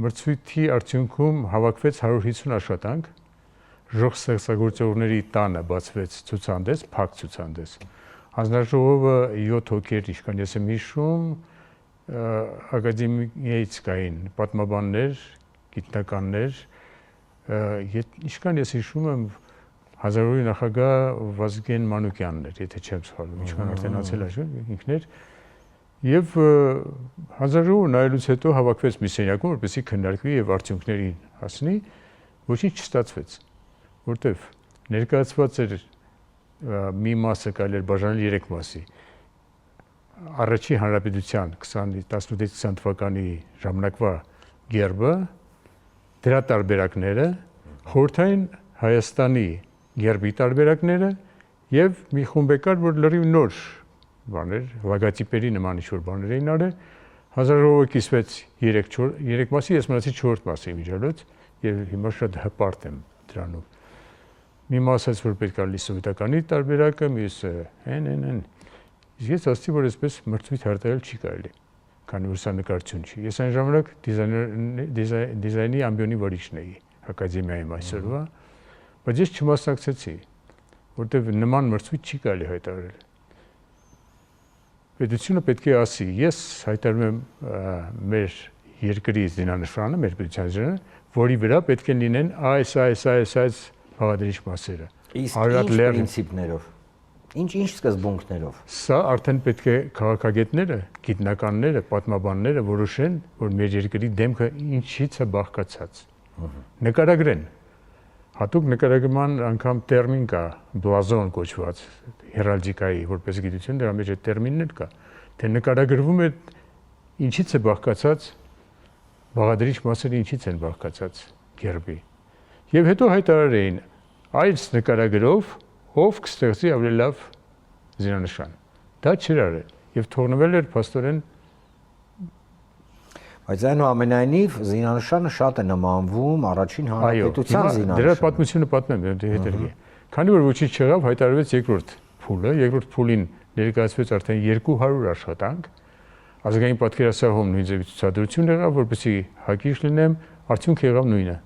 Մրցույթի արդյունքում հավաքվեց 150 աշխատանք, ժող ստեղծագործողների տանը բացվեց ցուցահանդես, փակ ցուցահանդես։ Հանձնաժողովը 7 հոգեր, ինչքան ես եմ հիշում, ակադեմիայից կային պատմաբաններ, գիտնականներ, ինչքան ես հիշում եմ, հազարովի նախագահ Վազգեն Մանուկյանն էր, եթե չեմ սխալվում, ինչքան արտենացել է ինքներ։ Եվ հազարով նայելուց հետո հավաքվեց մի սենյակում, որպեսզի քննարկվի եւ արդյունքներին հասնի, ոչինչ չստացվեց, որտեվ ներկայացված էր մի մասը կարելի էր բաժանել 3 մասի։ Առաջի հանրապետության 2018-20 թվականի ժամանակվա գերբը, դրա տարբերակները, խորհրդային Հայաստանի գերբի տարբերակները եւ մի խումբ կար, որ լրիվ նոր բաներ, լոգոտիպերի նման ինչ-որ բաներ էին արել, հազարովը կիսվեց 3 մասի, ես մնացի 4 մասի միջալոց եւ հիմա շատ հպարտ եմ դրանով։ Մի մասը որ պետք է լսի սովետականի տարբերակը, մյուսը են։ Ես ասացի, որ այսպես մրցույթ հարտադրել չի կարելի, քանի որ սա նկարչություն չի։ Ես այն ժամանակ դիզայնի ամբիոնի վարիչն էի ակադեմիայում այսօրվա, բայց ես չմասնակցեցի, որտեղ նման մրցույթ չի կարելի հայտարարել։ Պետությունը պետք է ասի, ես հայտարարում եմ մեր երկրի զինանշանը, մեր պետության զինանշանը, որի վրա պետք է լինեն այս բաղադրիչ մասերը։ Իսկ ինչ պրինցիպներով, ինչ սկզբունքներով։ Սա արդեն պետք է քաղաքագետները, գիտնականները, պատմաբանները որոշեն, որ մեր երկրի դեմքը ինչից է բաղկացած։ Նկարագրեն։ Հատուկ նկարագրման անգամ տերմին կա, բլազոն կոչված, հերալդիկայի, որպես գիտություն, դրա մեջ այդ տերմինն էլ կա, թե նկարագրվում է ինչից է բաղկացած, բաղադրիչ մասերը ինչից են բաղկացած գերբի։ Եվ հետո հայտարարեին, այս նկարագրով ով կստեղծի ավելի լավ զինանշան։ Դա չէր արել եւ թողնվել էր փաստորեն։ Բայց այնուամենայնիվ զինանշանը շատ է նմանվում առաջին հանրապետության զինանշանին։ Դրա պատմությունը պատմեմ, հետերգի։ Քանի որ ոչինչ չեղավ, հայտարարվեց երկրորդ փուլը, երկրորդ փուլին ներկայացվեց արդեն 200 աշխատանք։ Ազգային պատկերասրահում նույն ձևի ցուցադրություն եղավ, որպեսզի հակիրճ լինեմ, արդյունքը եղավ նույնը։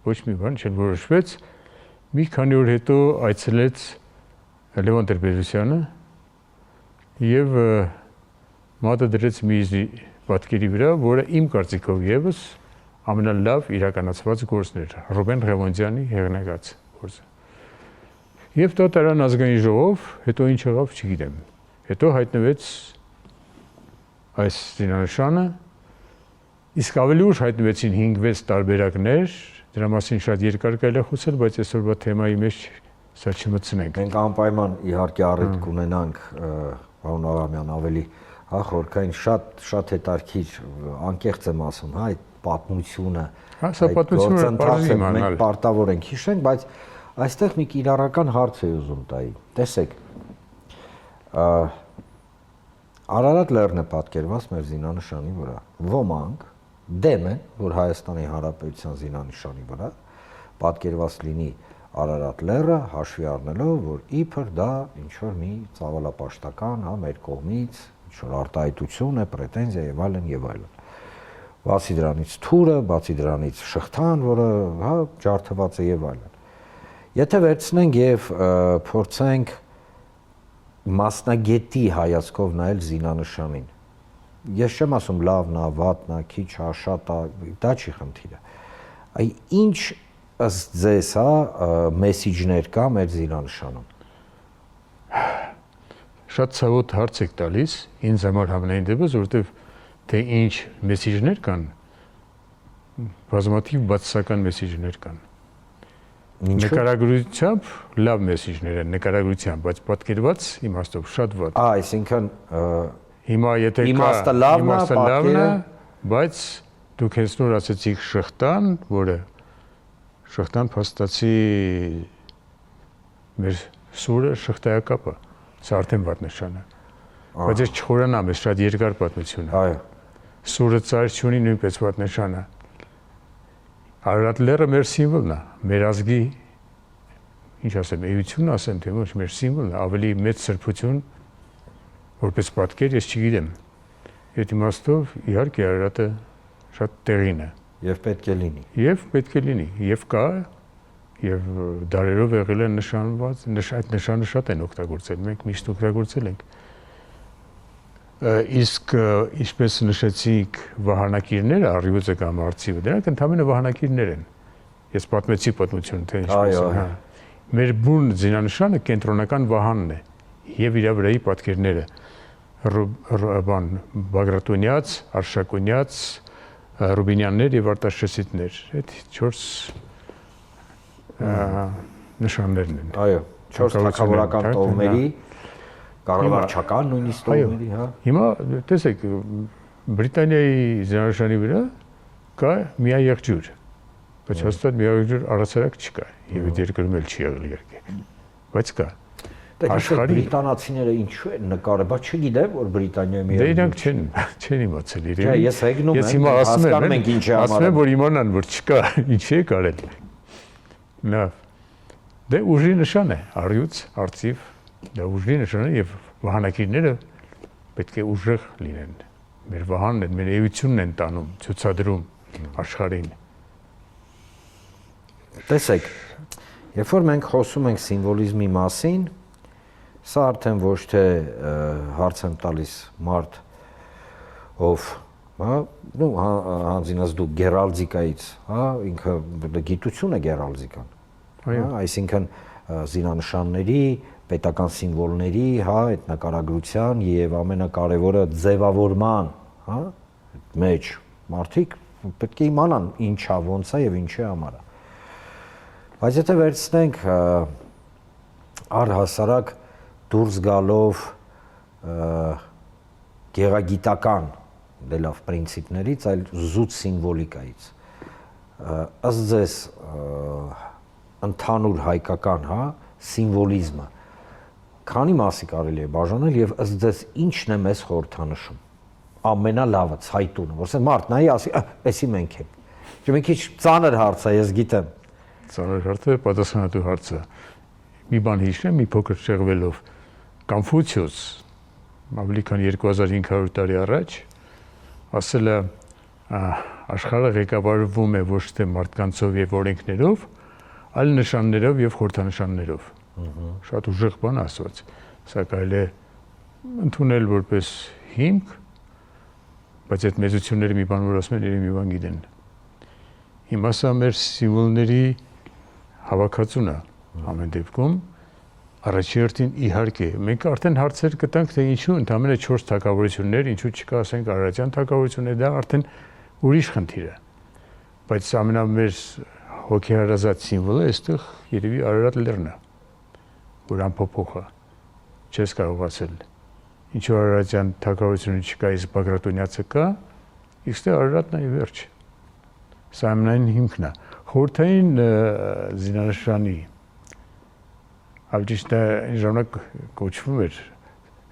Ոչ մի բան չորոշվեց։ Մի քանի օր հետո այցելեց Լևոն Տեր-Պետրոսյանը եւ մատը դրեց մի պատկերի վրա, որը իմ կարծիքով եւս ամենալավ իրականացված գործն էր, Ռուբեն Ղևոնդյանի հեղինակած գործը։ Եվ դա տարան ազգային ժողով, հետո ինչ եղավ, չգիտեմ։ Հետո հայտնվեց այս զինանշանը, իսկ ավելի ուշ հայտնվեցին 5-6 տարբերակներ, դրա մասին շատ երկար կարելի է խոսել, բայց այսօրվա թեմայի մեջ սա չմտցնենք։ Մենք անպայման իհարկե առիթ կունենանք, պարոն Աղամյան, ավելի խորքային շատ հետաքրքիր, անկեղծ եմ ասում, հա, այդ պատմությունը, սա պատմությունը բարձր իմանալ։ Մենք պարտավոր ենք հիշենք, բայց այստեղ մի կիրառական հարց է ուզում տայի։ Տեսեք, Արարատ լեռն է պատկերված մեր զինանշանի վրա։ Ոմանք դեմ են, որ Հայաստանի Հանրապետության զինանշանի վրա պատկերված լինի Արարատ լեռը, հաշվի առնելով, որ իբր դա ինչ-որ մի ծավալապաշտական, հա, մեր կողմից ինչ-որ արտահայտություն է, պրետենզիա եւ այլն եւ այլն։ Բացի դրանից թուրը, բացի դրանից շղթան, որը, հա, ջարդված է եւ այլն։ Եթե վերցնենք եւ փորձենք մասնագետի հայացքով նայել զինանշանին։ Ես չեմ ասում լավն է, վատն է, քիչ է, շատ է, դա չի խնդիրը։ Այ ինչ ըստ ձեզ հա մեսիջներ կա մեր զինանշանում։ Շատ ցավոտ հարց եք տալիս, ինձ համար համենայն դեպս, որովհետև թե ինչ մեսիջներ կան, բազմաթիվ բացասական մեսիջներ կան։ Նկարագրությամբ լավ մեսիջներ են, նկարագրությամբ, բայց պատկերված իմաստով շատ վատ։ Այսինքն հիմա եթե կա իմաստը լավն է, բայց դուք հենց նոր ասացիք շղթան, որը շղթան փաստացի մեր սուրը շղթայակապը, Սա արդեն վատ նշան է։ Բայց ես չխորանամ, ես շատ երկար պատմություն է։ Այո։ Սուրը ծայր չունի նույնպես վատ նշան է։ Արարատ լեռը մեր սիմվոլն է, մեր ազգի, ինչ ասեմ, էությունն ասեմ, թե ոչ մեր սիմվոլն է, ավելի մեծ սրբություն, որպես պատկեր ես չգիտեմ։ Այդ իմաստով իհարկե Արարատը շատ տեղին է։ Եվ պետք է լինի։ Եվ պետք է լինի, եւ կա, եւ դարերով եղել է նշանված, այդ նշանը շատ են օգտագործել, մենք միշտ օգտագործել ենք։ Իսկ ինչպես նշեցիք վահանակիրները, առյուծը կամ արծիվը, դրանք ընդհանրապես վահանակիրներ են։ Ես պատմեցի պատմություն, թե ինչպես է։ Մեր բուն զինանշանը կենտրոնական վահանն է եւ իր վրայի պատկերները։ Բագրատունյաց, Արշակունյաց, Ռուբինյաններ եւ Արտաշեսիտներ։ Այդ 4 նշաններն են։ Այո, 4 թագավորական տոհմերի, կառավարչական նույնիսկ տոհմերի, հա։ Հիմա տեսեք, Բրիտանիայի զինանշանի վրա կա միաեղջյուր, բայց հաստատ միաեղջյուր առասարակ չկա, եւ այդ երկրում էլ չի եղել իհարկե, բայց կա։ Աշխարհի բրիտանացիները ինչու են նկարը, բայց չգիտեմ, որ Բրիտանիայում Դե իրանք չեն իմացել իրեն։ Չէ, ես հեգնում եմ, ես հիմա հասկանում ենք ինչի համար։ Ասում եմ, որ իմանան, որ չկա, ինչի է կարել։ Լավ։ Դե ուժի նշան է, առյուծ, արծիվ, դա ուժի նշան է եւ վահանակիրները պետք է ուժեղ լինեն։ Մեր վահանն են, մեր էությունն են տանում, ցուցադրում աշխարհին։ Տեսեք, երբ որ մենք խոսում ենք սիմվոլիզմի մասին, սա արդեն ոչ թե հարց եմ տալիս մարդ, ով, հա, հանձինած դու գերալդիկայից, հա, ինքը գիտություն է գերալդիկան, հա, այսինքն զինանշանների, պետական սիմվոլների, հա, էթնակարագրության եւ ամենակարևորը ձևավորման, հա, մեջ մարդիկ պետք է իմանան ինչա, ոնց է եւ ինչի համար է։ Բայց եթե վերցնենք առհասարակ դուրս գալով գեղագիտական դե լավ պրինցիպներից, այլ զուտ սիմվոլիկայից, ըստ ձեզ ընդհանուր հայկական, հա, սիմվոլիզմը քանի մասի կարելի է բաժանել եւ ըստ ձեզ ինչն է մեզ խորհրդանշում ամենալավը ցայտունը, որ ասեն մարդ նայի ասի, էսի մենք ենք։ Չէ՞ մի քիչ ծանր հարց է, ես գիտեմ։ Ծանր հարց է, պատասխանատու հարց է։ Մի բան հիշեմ, մի փոքր շեղվելով, Կոնֆուցիոս ավելի քան 2500 տարի առաջ ասել է աշխարհը ղեկավարվում է ոչ թե մարդկանցով եւ օրենքներով, այլ նշաններով եւ խորհրդանշաններով։ Շատ ուժեղ բան ասված, սա կարելի է ընդունել որպես հիմք, բայց այդ մեծությունները մի բան որ ասում են, իրենք մի բան գիտեն։ Հիմա սա մեր սիմվոլների հավաքածուն է ամեն դեպքում, առաջին իհարկե, մենք արդեն հարցեր գտանք, թե ինչու ընդամենը 4 թագավորություններ, ինչու չկա, ասենք, Արարատյան թագավորությունը, դա արդեն ուրիշ խնդիր է։ Բայց ամենամեծ հոգեհարազատ սիմվոլը այստեղ երևի Արարատ լեռն է, որ անփոփոխ է, չես կարող ասել։ Ինչու Արարատյան թագավորությունը չկա, իսկ Բագրատունյացը կա, իսկ դե Արարատն է վերջ։ Սա ամենայն հիմքն է։ Խորհրդային զինանշանի Ավճիշտ է ժամանակ կոչվում էր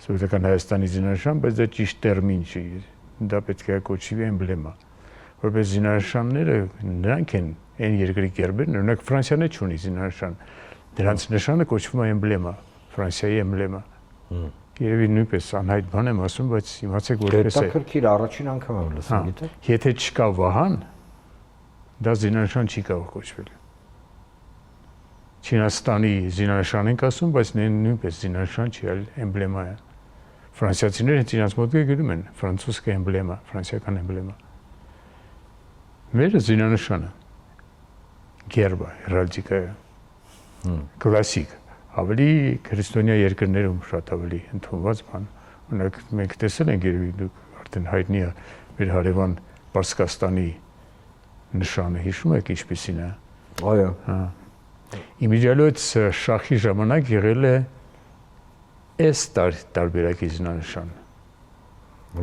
Սովետական Հայաստանի զինանշան, բայց դա ճիշտ տերմին չի, դա պետք է կոչվի էմբլեմա, որպես զինանշանները նրանք են այն երկրի գերբերն, օրինակ Ֆրանսիան է չունի զինանշան, դրանց նշանը կոչվում է էմբլեմա, Ֆրանսիայի էմբլեմա։ Երևի նույնպես անհայտ բան եմ ասում, բայց իմացեք որպես է։ Հետաքրքիր առաջին անգամ եմ լսում, գիտեք։ Եթե չկա վահան, դա զինանշան չի կարող կոչվել։ Չինաստանի զինանշան ենք ասում, բայց նույնպես զինանշան չի, այլ էմբլեմա է։ Ֆրանսիացիները հենց իրենց մոտ գրում են ֆրանցուսկա էմբլեմա, ֆրանսիական էմբլեմա։ Մեր զինանշանը գերբը, հերալդիկա է։ Կլասիկ, ավելի քրիստոնյա երկրներում շատ ավելի ընդունված բան։ Օրինակ մենք տեսել ենք երևի դուք արդեն հայտնի է մեր հարևան Պարսկաստանի նշանը, հիշում եք ինչպիսին է։ Այո։ Հա։ Իմիջիալոց շախի ժամանակ եղել է այս տարբերակի զինանշան։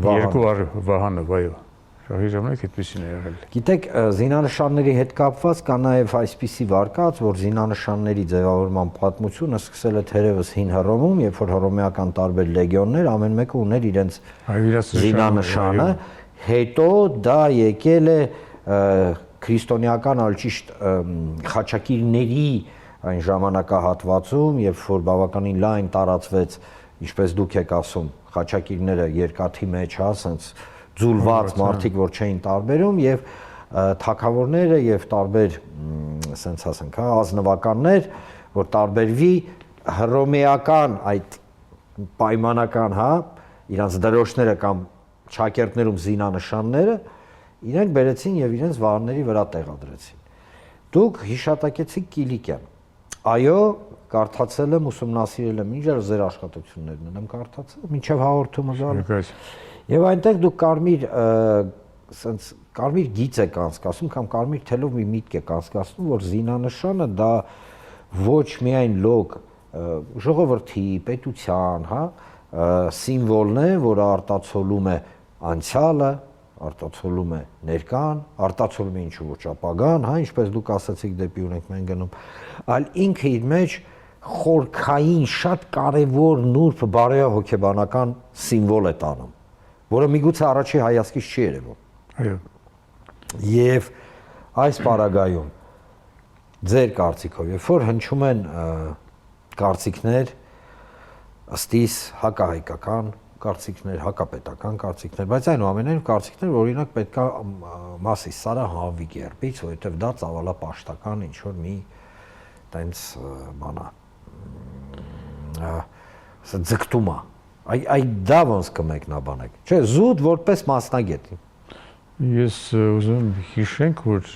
Երկու վահանը, այո։ շահի ժամանակ այդպեսին է եղել։ Գիտեք, զինանշանների հետ կապված կա նաև այսպիսի վարկած, որ զինանշանների ձևավորման պատմությունը սկսել է թերևս հին Հռոմում, երբ որ հռոմեական տարբեր լեգիոններ ամեն մեկը ուներ իրենց զինանշանը, հետո դա եկել է քրիստոնեական ալճիշտ խաչակիրների այն ժամանակահատվածում, երբ որ բավականին լայն տարածվեց, ինչպես դուք եք ասում, խաչակիրները երկաթի մեջ, հա, ասենց ձուլված մարդիկ, որ չէին տարբերում, եւ թագավորները եւ տարբեր, ասենց ասենք, հա, ազնվականներ, որ տարբերվի հռոմեական այդ պայմանական, հա, իրանց դրոշները կամ ճակերտներում զինանշանները իրենք բերեցին եւ իրենց վահանների վրա տեղադրեցին։ Դուք հիշատակեցիք Կիլիկյան։ Այո, կարդացել եմ, ուսումնասիրել եմ, ինչ ձեր աշխատություններն եմ կարդացել, մինչև հաղորդումը զարու։ Եվ այնտեղ դուք կարմիր գիծ եք անցկացնում կամ կարմիր թելով մի միտք եք անցկացնում, որ զինանշանը դա ոչ միայն լոկ ժողովրդի, պետության, հա, սիմվոլն է, որը արտացոլում է անցյալը, արտացոլում է ներկան, արտացոլում է ինչու ոչ ապագան, հա, ինչպես դուք ասացիք դեպի ունենք մենք գնում, այլ ինքը իր մեջ խորքային շատ կարևոր նուրբ բարոյահոգեբանական սիմվոլ է տանում, որը միգուցե առաջի հայացքից չի երևում։ Այո։ Եվ այս պարագայում ձեր կարծիքով, երբ որ հնչում են կարծիքներ ըստիս հակահայկական կարծիքներ, հակապետական կարծիքներ, բայց այնուամենայնիվ կարծիքներ, որ օրինակ պետքա Մասիս Սարա հանվի գերբից, որովհետև դա ծավալապաշտական ինչ որ մի տենց բանա ձգտում է։ Այդ դա ոնց կմեկնաբանեք։ Չէ, զուտ որպես մասնագետ։ Ես ուզում հիշենք, որ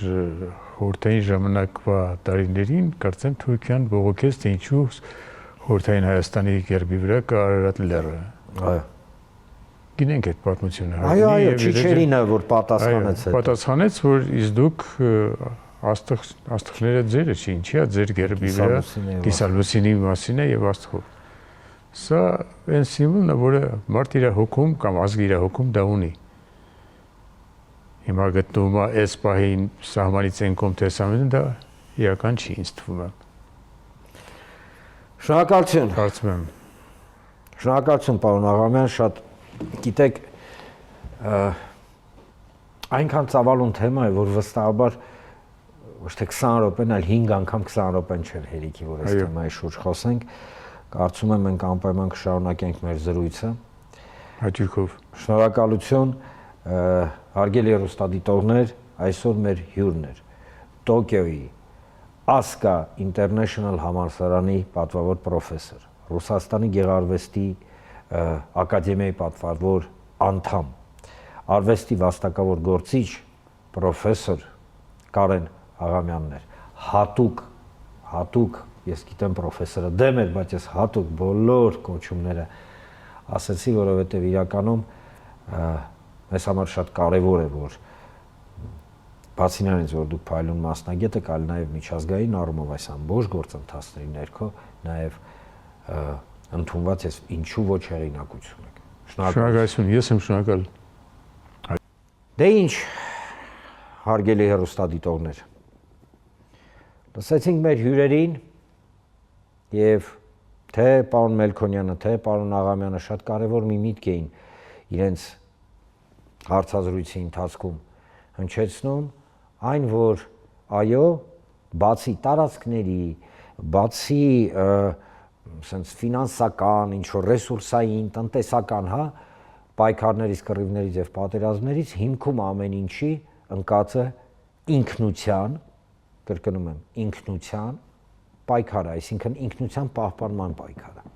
խորհրդային ժամանակվա տարիներին կարծեմ Թուրքիան բողոքեց, թե ինչու խորհրդային Հայաստանի գերբի վրա կա Արարատ լեռը։ Այո։ Գինենք այդ պատմությունը։ Այո, Չիչերինը որ պատասխանեց այդ։ Պատասխանեց, որ իսկ դուք աստղները ձերը չի, ինչի է ձեր գերբի վրա Կիսալուսինի մասին է եւ աստղով։ Սա այն սիմվոլն է, որը մարդ իր հոգում կամ ազգի իր հոգում դա ունի։ Հիմա գտնվում է այս պահին սահմանից են կողմ տեսամենը դա իրական չի ինձ թվում է։ Շնորհակալություն։ Կարծում եմ։ Շնորհակալություն, պարոն Աղամյան, շատ գիտեք այնքան ծավալուն թեմա է, որ վստահաբար ոչ թե 20 րոպեն, այլ 5 անգամ 20 րոպեն չէր հերիքի, որ այս թեմայի շուրջ խոսենք։ Կարծում եմ մենք անպայման կշարունակենք մեր զրույցը։ Հաճույքով։ Շնորհակալություն, հարգելի հեռուստադիտողներ, այսօր մեր հյուրն էր Տոկիոյի ASCA International համալսարանի պատվավոր պրոֆեսոր, Ռուսաստանի գեղարվեստի ակադեմիայի պատվավոր անդամ, արվեստի վաստակավոր գործիչ պրոֆեսոր Կարեն Աղամյանն էր։ Հատուկ ես գիտեմ պրոֆեսորը դեմ էր, բայց ես հատուկ բոլոր կոչումները ասեցի, որովհետև իրականում մեզ համար շատ կարևոր է, որ բացի նրանից, որ դուք փայլուն մասնագետ եք, այլ նաև միջազգային առումով այս ամբողջ գործընթացների ներքո նաև ընդունված ես ինչու ոչ հեղինակություն եք։ Շնորհակալություն, ես եմ շնորհակալ։ Դե ինչ, հարգելի հեռուստադիտողներ, լսեցինք մեր հյուրերին եւ թե պարոն Մելքոնյանը, թե պարոն Աղամյանը շատ կարևոր մի միտք էին իրենց հարցազրույցի ընթացքում հնչեցնում, այն որ այո, բացի տարածքների, բացի sense ֆինանսական, ինչ որ ռեսուրսային, տնտեսական, հա, պայքարներից, կռիվներից եւ պատերազմներից հիմքում ամեն ինչի ընկած է ինքնության, կրկնում եմ, ինքնության պայքարը, այսինքն ինքնության պահպանման պայքարը։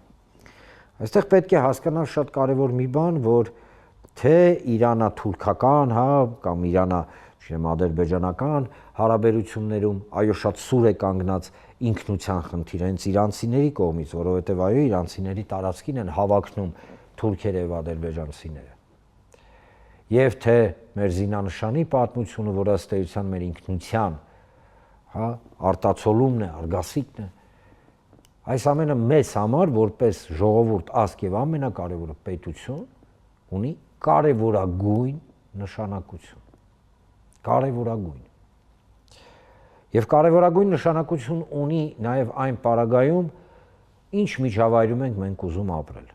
Այստեղ պետք է հասկանալ շատ կարևոր մի բան, որ թե իրանա-թուրքական, հա, կամ իրանա-ադրբեջանական հարաբերություններում այո շատ սուր է կանգնած ինքնության խնդիրը հենց իրանցիների կողմից, որովհետև այո իրանցիների տարածքին են հավակնում թուրքերը եւ ադրբեջանցիները։ Եվ թե մեր զինանշանի պատմությունը, որը ըստ էության մեր ինքնության, հա, արտացոլումն է, արգասիքն է, այս ամենը մեզ համար որպես ժողովուրդ, ազգ եւ ամենակարևորը պետություն ունի կարևորագույն նշանակություն։ կարևորագույն։ Եվ կարևորագույն նշանակություն ունի նաև այն պարագայում, ինչ միջավայրում ենք մենք ուզում ապրել։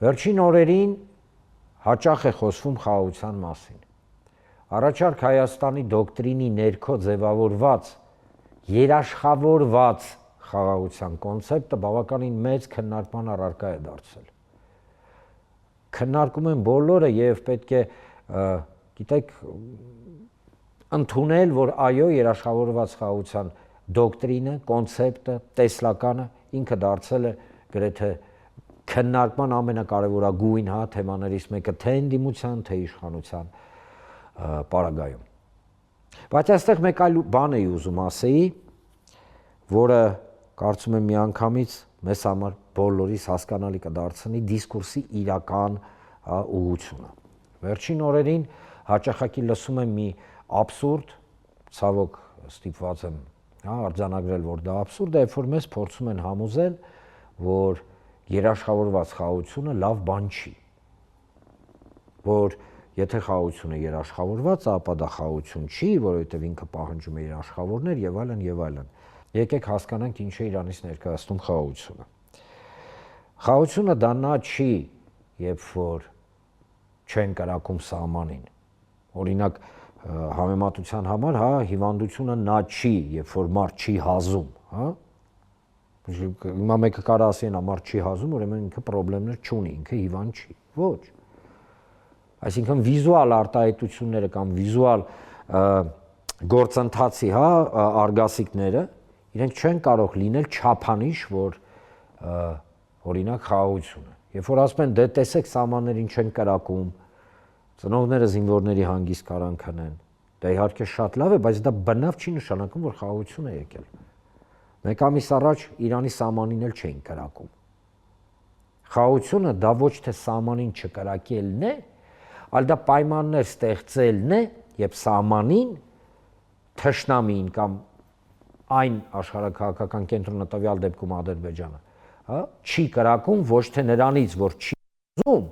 Վերջին օրերին հաճախ է խոսվում խաղաղության մասին։ Առաջարկ Հայաստանի դոկտրինի ներքո ձևավորված, երաշխավորված խաղաղության կոնցեպտը բավականին մեծ քննարկման առարկա է դարձել։ Քննարկում են բոլորը եւ պետք է, գիտեք, ընդունել, որ այո, երաշխավորված խաղաղության դոկտրինը, կոնցեպտը, տեսլականը ինքը դարձել է գրեթե քննարկման ամենակարևորագույն թեմաներից մեկը թե ընդդիմության, թե իշխանության պարագայում։ Բայց այստեղ մեկ այլ բան էի ուզում ասեի, որը կարծում եմ միանգամից մեզ համար բոլորիս հասկանալի կդարձնի դիսկուրսի իրական ուղղությունը։ Վերջին օրերին հաճախակի լսում եմ մի աբսուրդ, ցավոք ստիպված եմ արձանագրել, որ դա աբսուրդ է, երբ որ մեզ փորձում են համոզել, որ երաշխավորված խաղաղությունը լավ բան չի, որ եթե խաղաղությունը երաշխավորված, ապա դա խաղաղություն չի, որովհետև ինքը պահանջում է երաշխավորներ եւ այլն եւ այլն։ Եկեք հասկանանք ինչ է Իրանից ներկայացնում խաղաղությունը։ Խաղաղությունը դա նա չի, երբ որ չեն կրակում սահմանին։ Օրինակ համեմատության համար, հիվանդությունը նա չի, երբ որ մարդ չի հազում, Հիմա մեկը կարող ասի, նա մարդ չի հազում, ուրեմն ինքը խնդիրներ չունի, ինքը հիվանդ չի։ Ոչ։ Այսինքն վիզուալ արտահայտությունները կամ վիզուալ գործընթացի, արգասիքները իրենք չեն կարող լինել չափանիշ, որ օրինակ խաղաղությունը։ Երբ որ ասում են դե տեսեք սահմաններին չեն կրակում, ծնողները զինվորների հանգիստ կարան քնեն, դա իհարկե շատ լավ է, բայց դա բնավ չի նշանակում, որ խաղաղություն է եկել։ Մեկ ամիս առաջ Իրանի սահմանին էլ չէին կրակում։ Խաղաղությունը դա ոչ թե սահմանին չկրակելն է, այլ դա պայմաններ ստեղծելն է, երբ սահմանին թշնամին կամ այն աշխարհաքաղաքական կենտրոնը տվյալ դեպքում Ադրբեջանը, չի կրակում ոչ թե նրանից, որ չի ուզում,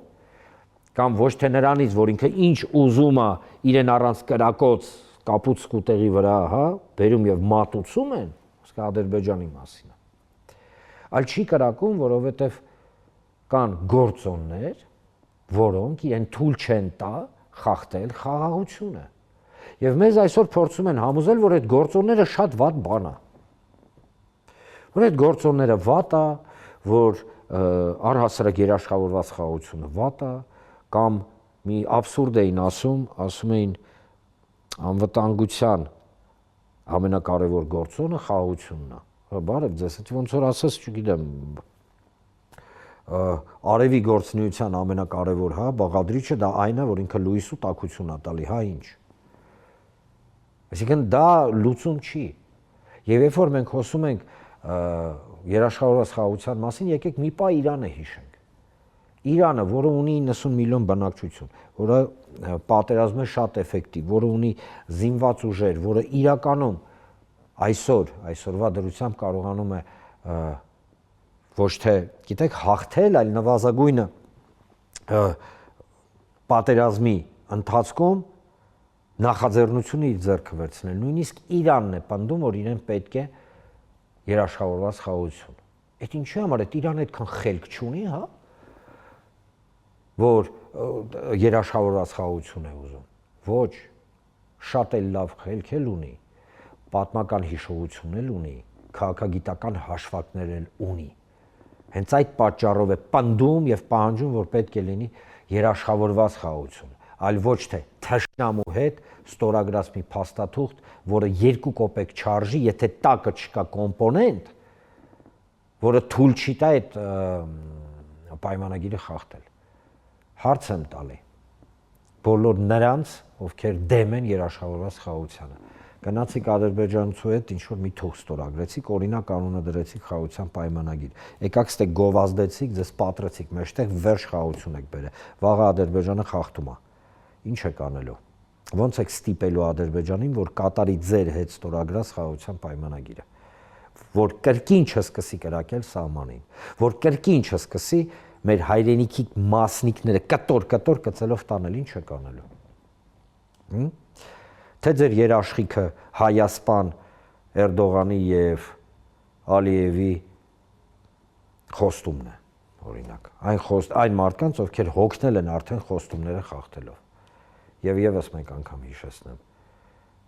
կամ ոչ թե նրանից, որ ինքը ինչ ուզում է իրեն առանց կրակոց կապուց սկուտեղի վրա, բերում եւ մատուցում են, իսկ Ադրբեջանի մասին է։ Այլ չի կրակում, որովհետեւ կան գործոններ, որոնք իրեն թույլ չեն տա խախտել խաղաղությունը։ Եվ մեզ այսօր փորձում են համոզել, որ այդ գործոնները շատ վատ բան է։ Որ այդ գործոնները վատ է, որ առհասարակ երաշխավորված խաղաղությունը վատ է, կամ մի աբսուրդ էին ասում էին անվտանգության ամենակարևոր գործոնը խաղաղությունն է։ Բարև ձեզ, ոնց որ ասես, չգիտեմ, արևի գործունեության ամենակարևոր, բաղադրիչը դա այն է, որ ինքը լույս ու տաքություն է տալի, ինչ։ Այսինքն դա լուծում չի։ Եվ երբ որ մենք խոսում ենք երաշխավորված խաղաղության մասին, եկեք մի պահ Իրանը հիշենք։ Իրանը, որը ունի 90 միլիոն բնակչություն, որը պատերազմում է շատ էֆեկտիվ, որը ունի զինված ուժեր, որը իրականում այսօրվա դրությամբ կարողանում է ոչ թե, գիտեք, հաղթել, այլ նվազագույնը պատերազմի ընթացքում նախաձեռնությունը իր ձեռքը վերցնել, նույնիսկ Իրանն է պնդում, որ իրեն պետք է երաշխավորված խաղաղություն։ Այդ ինչի համար է Իրանը այդքան խելք չունի, որ երաշխավորված խաղաղություն է ուզում։ Ոչ, շատ էլ լավ խելք էլ ունի, պատմական հիշողություն էլ ունի, քաղաքագիտական հաշվարկներ էլ ունի։ Հենց այդ պատճառով է պնդում եւ պահանջում, որ պետք է լինի երաշխավորված խաղաղություն, այլ ոչ թե թշնամու հետ ստորագրած մի փաստաթուղթ, որը 2 կոպեկ չարժի, եթե տակը չկա կոմպոնենտ, որը թույլ չի տա այդ պայմանագիրը խախտել։ Հարց եմ տալի բոլոր նրանց, ովքեր դեմ են երաշխավորված խաղաղությանը։ Գնացիք Ադրբեջանցու հետ ինչ-որ մի թուղթ ստորագրեցիք, օրինակ անունը դրեցիք խաղաղության պայմանագիր։ Եկաք ստե գովազդեցիք, ձեզ պատրեցիք, մեջտեղ վերջ խաղաղություն եք բերել։ Վաղը Ադրբեջանը խախտում է։ Ինչ եք անելու։ Ոնց եք ստիպելու Ադրբեջանին, որ կատարի ձեր հետ ստորագրած խաղաղության պայմանագիրը, որ կրկին չսկսի կրակել սահմանին, որ կրկին չսկսի մեր հայրենիքի մասնիկները կտոր կծելով տանել, ինչ եք անելու։ Թե ձեր երաշխիքը Հայաստան Էրդողանի եւ Ալիևի խոստումն է, օրինակ, այն մարդկանց, ովքեր հոգնել են արդեն խոստումները խախտելով։ Եվ եւս մեկ անգամ հիշեցնեմ,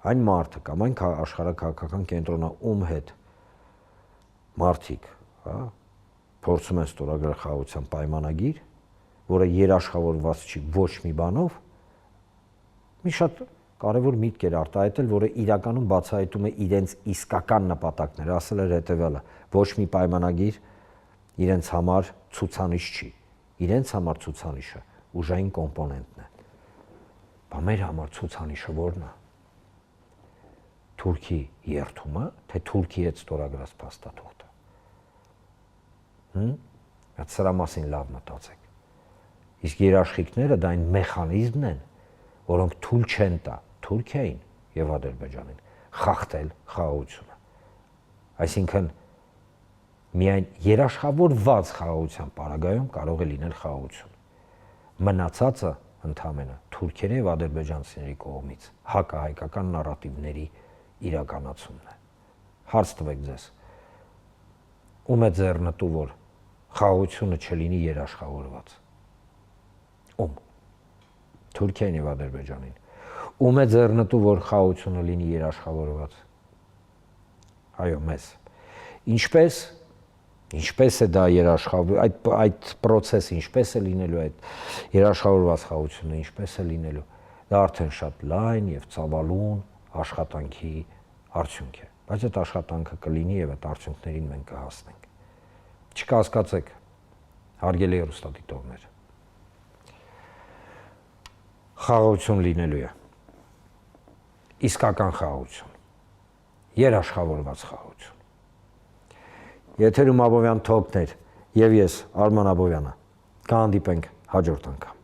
այն մարդը կամ այն աշխարհակաղակական կենտրոնը, ում հետ մարդիկ, հա, փորձում են ստորագրել խաղաղության պայմանագիր, որը երաշխավորված չի ոչ մի բանով, մի շատ կարևոր միտք էր արտահայտել, որը իրականում բացահայտում է իրենց իսկական նպատակները, ասել էր հետևյալը. ոչ մի պայմանագիր իրենց համար ցուցանիշ չի։ Իրենց համար ցուցանիշը ուժային կոմպոնենտն է։ Բա մեր համար ցուցանիշը ո՞րն է։ Թուրքի երթումը, թե Թուրքի հետ ստորագրած փաստաթուղթը։ Այդ սրա մասին լավ մտածեք։ Իսկ երաշխիքները դա այն մեխանիզմն են, որոնք թույլ չեն տա Թուրքիային եւ Ադրբեջանին խախտել խաղաղությունը։ Այսինքն միայն երաշխավորված խաղաղության պարագայում կարող է լինել խաղաղություն։ Մնացածը ընդհանրապես թուրքերի եւ ադրբեջանցիների կողմից հակահայկական նարատիվների իրականացումն է։ Հարց տվեք ձեզ. ում է ձեռնտու, որ խաղաղությունը չլինի երաշխավորված։ Ում։ Թուրքիային եւ Ադրբեջանին։ Ում է ձեռնտու, որ խաղաղությունը լինի երաշխավորված։ Այո, մեզ։ Ինչպես է դա երաշխավոր, այդ process-ը ինչպես է լինելու, այդ երաշխավորված խաղաղությունը ինչպես է լինելու, դա արդեն շատ լայն եւ ծավալուն աշխատանքի արդյունք է։ Բայց այդ աշխատանքը կլինի եւ այդ արդյունքներին մենք կհասնենք։ Չկասկածեք, հարգելի հեռուստադիտողներ, խաղաղություն լինելու է։ Իսկական խաղաղություն, երաշխավորված խաղաղություն։ Եթերում Աբովյան Թոքներ եւ ես Արման Աբովյանը կհանդիպենք հաջորդ անգամ։